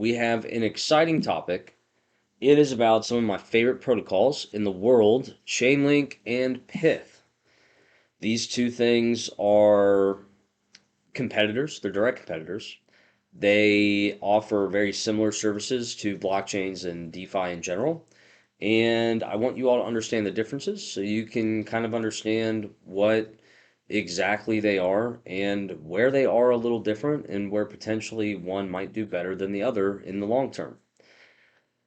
we have an exciting topic. It is about some of my favorite protocols in the world, ChainLink and Pyth. These two things are competitors, they're direct competitors. They offer very similar services to blockchains and DeFi in general. And I want you all to understand the differences so you can kind of understand what exactly they are and where they are a little different and where potentially one might do better than the other in the long term.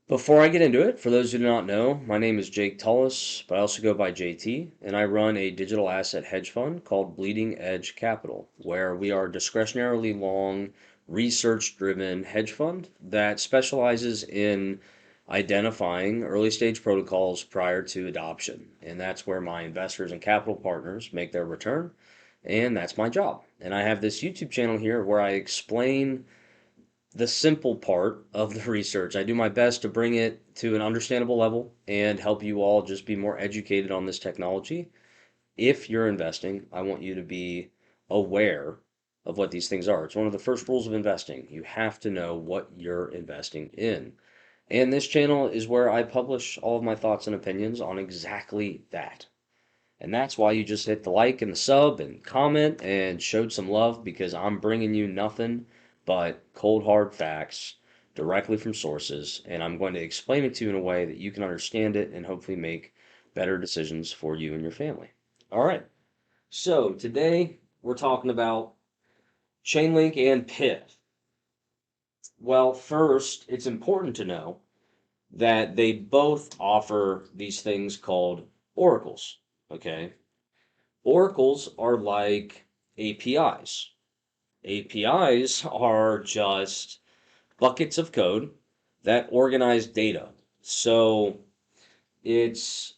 Before I get into it, for those who do not know, my name is Jake Tullis, but I also go by JT, and I run a digital asset hedge fund called Bleeding Edge Capital, where we are a discretionarily long, research driven hedge fund that specializes in identifying early stage protocols prior to adoption. And that's where my investors and capital partners make their return, and that's my job. And I have this YouTube channel here where I explain the simple part of the research. I do my best to bring it to an understandable level and help you all just be more educated on this technology. If you're investing, I want you to be aware of what these things are. It's one of the first rules of investing. You have to know what you're investing in. And this channel is where I publish all of my thoughts and opinions on exactly that. And that's why you just hit the like and the sub and comment and showed some love because I'm bringing you nothing but cold hard facts directly from sources. And I'm going to explain it to you in a way that you can understand it and hopefully make better decisions for you and your family. All right. So today we're talking about Chainlink and Pyth. Well, first, it's important to know that they both offer these things called oracles. Okay. Oracles are like APIs. APIs are just buckets of code that organize data. So it's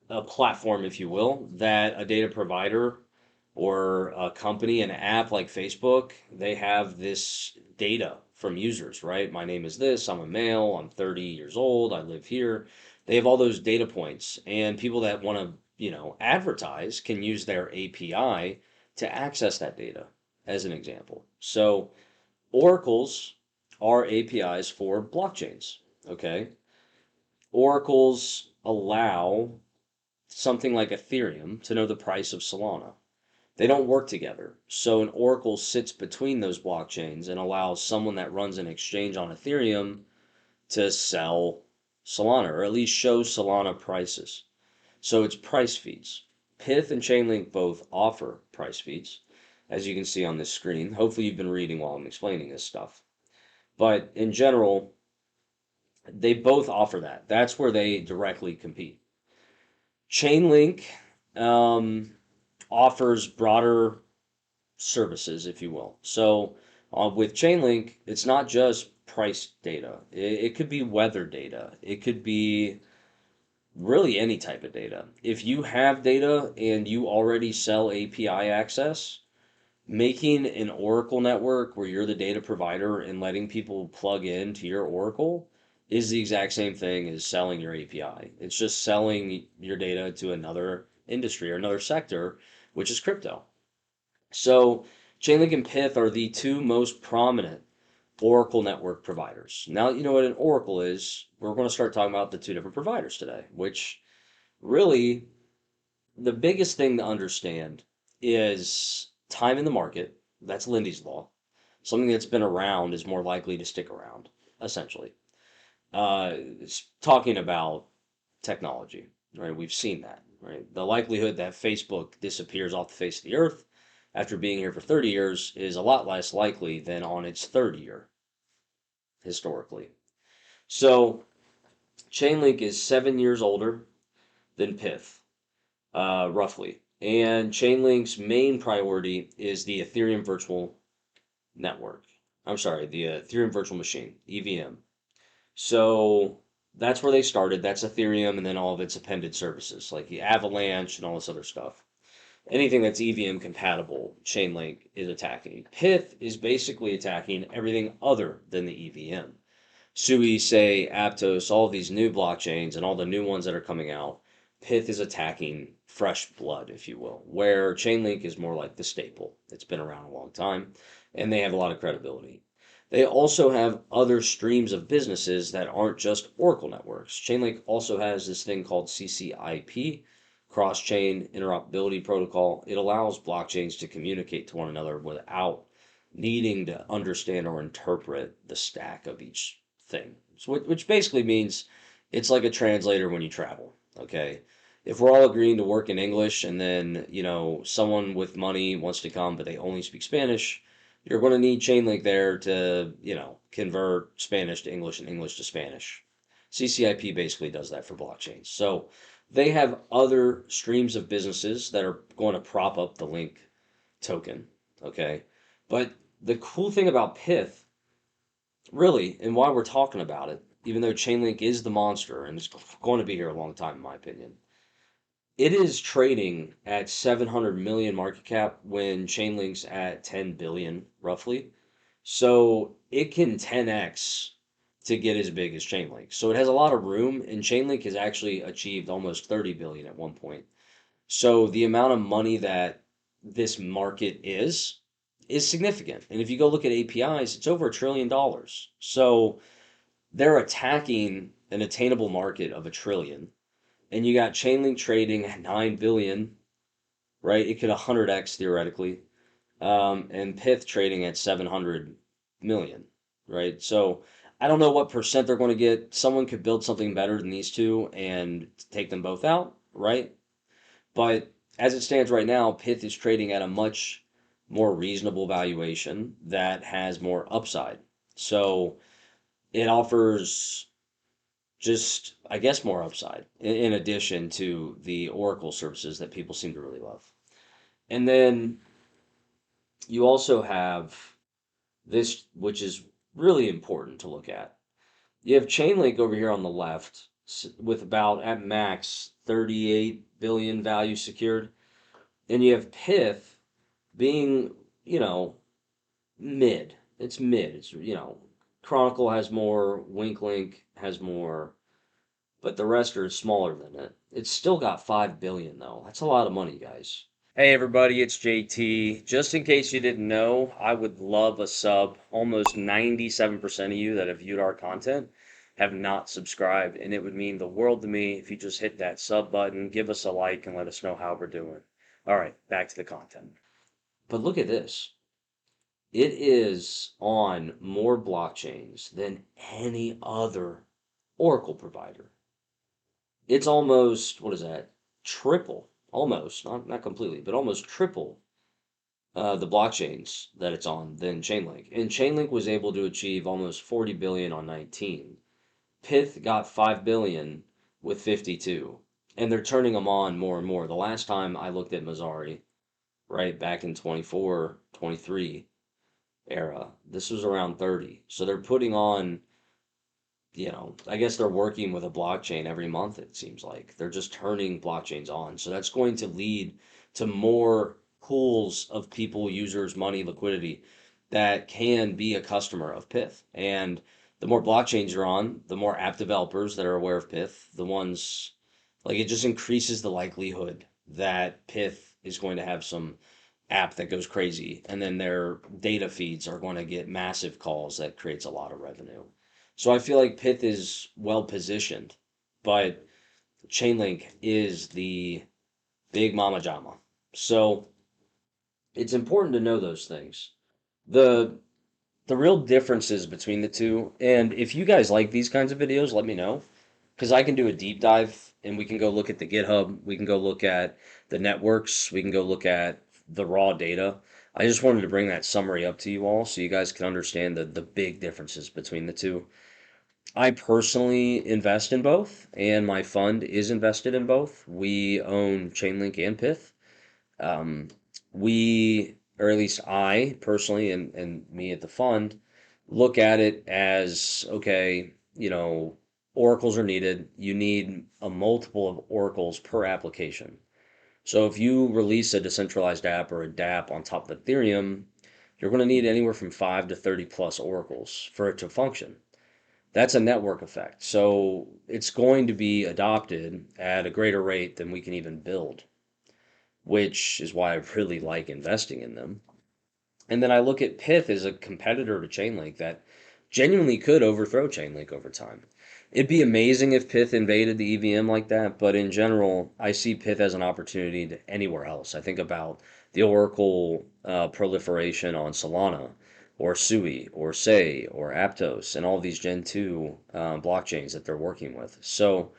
a platform, if you will, that a data provider or a company, an app like Facebook, they have this data from users, right? My name is this, I'm a male, I'm 30 years old, I live here. They have all those data points, and people that want to, advertise can use their API to access that data, as an example. So oracles are APIs for blockchains, okay? Oracles allow something like Ethereum to know the price of Solana. They don't work together. So an oracle sits between those blockchains and allows someone that runs an exchange on Ethereum to sell Solana, or at least show Solana prices. So it's price feeds. Pyth and Chainlink both offer price feeds, as you can see on this screen. Hopefully you've been reading while I'm explaining this stuff. But in general, they both offer that. That's where they directly compete. Chainlink um, offers broader services, if you will. So with Chainlink, it's not just price data. It could be weather data. It could be really any type of data. If you have data and you already sell API access, making an Oracle network where you're the data provider and letting people plug into your Oracle is the exact same thing as selling your API. It's just selling your data to another industry or another sector, which is crypto. So Chainlink and Pyth are the two most prominent Oracle network providers. Now that you know what an Oracle is, we're going to start talking about the two different providers today, which really the biggest thing to understand is time in the market. That's Lindy's law. Something that's been around is more likely to stick around, essentially. It's talking about technology, right? We've seen that, right? The likelihood that Facebook disappears off the face of the earth after being here for 30 years is a lot less likely than on its third year, historically. So, Chainlink is 7 years older than Pyth, roughly. And Chainlink's main priority is the Ethereum Virtual Network. I'm sorry, the Ethereum Virtual Machine, EVM. So that's where they started. That's Ethereum and then all of its appended services, like the Avalanche and all this other stuff. Anything that's EVM compatible, Chainlink is attacking. Pyth is basically attacking everything other than the EVM. Sui, Sei, Aptos, all of these new blockchains and all the new ones that are coming out, Pyth is attacking fresh blood, if you will, where Chainlink is more like the staple. It's been around a long time, and they have a lot of credibility. They also have other streams of businesses that aren't just Oracle networks. Chainlink also has this thing called CCIP, Cross Chain Interoperability Protocol. It allows blockchains to communicate to one another without needing to understand or interpret the stack of each thing. So, which basically means it's like a translator when you travel. Okay. If we're all agreeing to work in English and then, someone with money wants to come, but they only speak Spanish, you're going to need Chainlink there to, convert Spanish to English and English to Spanish. CCIP basically does that for blockchains. So they have other streams of businesses that are going to prop up the Link token. Okay. But the cool thing about Pyth, really, and why we're talking about it, even though Chainlink is the monster and it's going to be here a long time, in my opinion, it is trading at 700 million market cap when Chainlink's at 10 billion roughly. So it can 10x to get as big as Chainlink. So it has a lot of room, and Chainlink has actually achieved almost 30 billion at one point. So the amount of money that this market is significant. And if you go look at APIs, it's over $1 trillion. So they're attacking an attainable market of 1 trillion. And you got Chainlink trading at 9 billion, right? It could 100x theoretically. And Pyth trading at 700 million, right? So I don't know what percent they're going to get. Someone could build something better than these two and take them both out, right? But as it stands right now, Pyth is trading at a much more reasonable valuation that has more upside. So it offers just, I guess, more upside in addition to the Oracle services that people seem to really love. And then you also have this, which is really important to look at. You have Chainlink over here on the left with about at max 38 billion value secured. And you have Pyth being, you know, mid. It's mid. Chronicle has more, WinkLink has more, but the rest are smaller than it. It's still got 5 billion though. That's a lot of money, guys. Hey everybody, it's JT. Just in case you didn't know, I would love a sub. Almost 97% of you that have viewed our content have not subscribed, and it would mean the world to me if you just hit that sub button, give us a like, and let us know how we're doing. All right, back to the content. But look at this. It is on more blockchains than any other Oracle provider. It's almost, what is that? Triple, almost, not completely, but almost triple the blockchains that it's on than Chainlink. And Chainlink was able to achieve almost 40 billion on 19. Pyth got 5 billion with 52. And they're turning them on more and more. The last time I looked at Mazari, right, back in 24, 23 era, this was around 30. So they're putting on, I guess they're working with a blockchain every month, it seems like. They're just turning blockchains on. So that's going to lead to more pools of people, users, money, liquidity that can be a customer of Pyth. And the more blockchains you're on, the more app developers that are aware of Pyth, the ones like it just increases the likelihood that Pyth is going to have some app that goes crazy, and then their data feeds are going to get massive calls that creates a lot of revenue. So I feel like Pyth is well positioned, but Chainlink is the big mama jama. So it's important to know those things. The the real differences between the two, and if you guys like these kinds of videos, let me know because I can do a deep dive and we can go look at the GitHub, we can go look at the networks, we can go look at the raw data. I just wanted to bring that summary up to you all so you guys can understand the big differences between the two. I personally invest in both, and my fund is invested in both. We own Chainlink and Pyth. Um, or at least I personally, and me at the fund, look at it as okay, oracles are needed. You need a multiple of oracles per application. So if you release a decentralized app or a dApp on top of Ethereum, you're going to need anywhere from 5 to 30 plus oracles for it to function. That's a network effect. So it's going to be adopted at a greater rate than we can even build, which is why I really like investing in them. And then I look at Pyth as a competitor to Chainlink that genuinely could overthrow Chainlink over time. It'd be amazing if Pyth invaded the EVM like that, but in general, I see Pyth as an opportunity to anywhere else. I think about the Oracle proliferation on Solana, or Sui, or Sei, or Aptos, and all these Gen 2 blockchains that they're working with. So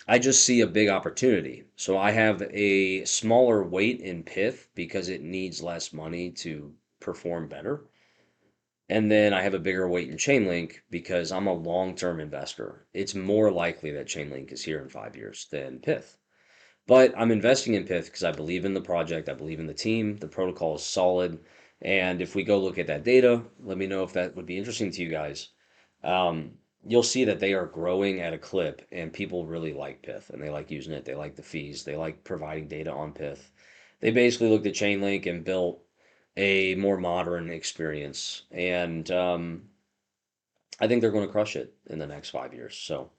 I just see a big opportunity. So I have a smaller weight in Pyth because it needs less money to perform better. And then I have a bigger weight in Chainlink because I'm a long-term investor. It's more likely that Chainlink is here in 5 years than Pyth. But I'm investing in Pyth because I believe in the project, I believe in the team, the protocol is solid. And if we go look at that data, let me know if that would be interesting to you guys. Um, you'll see that they are growing at a clip, and people really like Pyth, and they like using it. They like the fees. They like providing data on Pyth. They basically looked at Chainlink and built a more modern experience, and I think they're going to crush it in the next 5 years. So